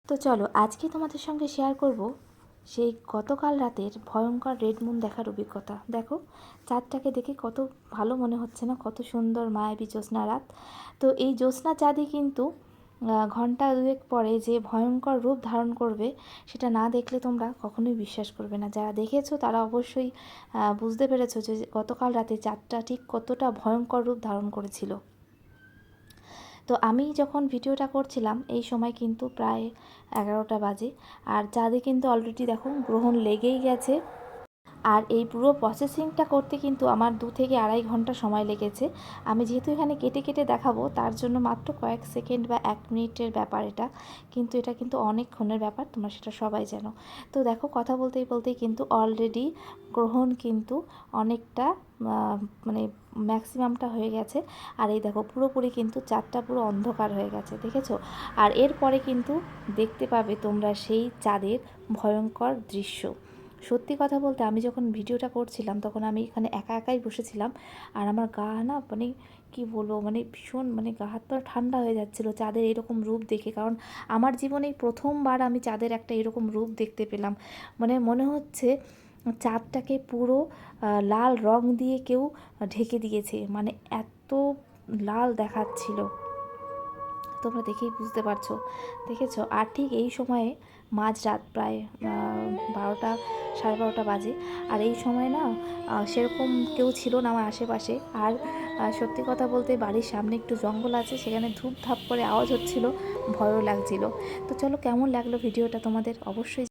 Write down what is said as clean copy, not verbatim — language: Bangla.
তো চলো আজকে তোমাদের সঙ্গে শেয়ার করব সেই গতকাল রাতের ভয়ঙ্কর রেড মুন দেখার অভিজ্ঞতা। দেখো চাঁদটাকে দেখে কত ভালো মনে হচ্ছে না, কত সুন্দর মায়াবী জ্যোৎস্না রাত। তো এই জ্যোৎস্না চাঁদই কিন্তু ঘন্টা দুয়েক পরে যে ভয়ঙ্কর রূপ ধারণ করবে সেটা না দেখলে তোমরা কখনোই বিশ্বাস করবে না। যারা দেখেছো তারা অবশ্যই বুঝতে পেরেছো যে গতকাল রাতে চাঁদটা ঠিক কতটা ভয়ঙ্কর রূপ ধারণ করেছিল। তো আমি যখন ভিডিওটা করছিলাম এই সময় কিন্তু প্রায় 11টা বাজে, আর চাঁদে কিন্তু অলরেডি দেখো গ্রহণ লেগেই গেছে। আর এই পুরো প্রসেসিংটা করতে কিন্তু আমার 2 থেকে আড়াই ঘন্টা সময় লেগেছে। আমি যেহেতু এখানে কেটে কেটে দেখাবো তার জন্য মাত্র কয়েক সেকেন্ড বা 1 মিনিটের ব্যাপার এটা, কিন্তু এটা কিন্তু অনেকক্ষণের ব্যাপার, তোমরা সেটা সবাই জানো। তো দেখো কথা বলতেই বলতেই কিন্তু অলরেডি গ্রহণ কিন্তু অনেকটা মানে ম্যাক্সিমামটা হয়ে গেছে। আর এই দেখো পুরোপুরি কিন্তু চাঁদটা পুরো অন্ধকার হয়ে গেছে, দেখেছো? আর এরপরে কিন্তু দেখতে পাবে তোমরা সেই চাঁদের ভয়ঙ্কর দৃশ্য। সত্যি কথা বলতে আমি যখন ভিডিওটা করছিলাম তখন আমি এখানে একা একাই বসেছিলাম, আর আমার গা না মানে কি বলবো, মানে ভীষণ মানে গা হাত পা ঠান্ডা হয়ে যাচ্ছিলো চাঁদের এরকম রূপ দেখে। কারণ আমার জীবনেই প্রথমবার আমি চাঁদের একটা এরকম রূপ দেখতে পেলাম। মানে মনে হচ্ছে চাঁদটাকে পুরো লাল রং দিয়ে কেউ ঢেকে দিয়েছে, মানে এত লাল দেখাচ্ছিল, তোমরা দেখেই বুঝতে পারছো, দেখেছো? আর ঠিক এই সময়ে মাঝরাত প্রায় 12টা 12:30 বাজে। আর এই সময় না সেরকম কেউ ছিল না আমার আশেপাশে। আর সত্যি কথা বলতে বাড়ির সামনে একটু জঙ্গল আছে, সেখানে ধূপ ধাপ করে আওয়াজ হচ্ছিল, ভয়ও লাগছিল। তো চলো কেমন লাগলো ভিডিওটা তোমাদের অবশ্যই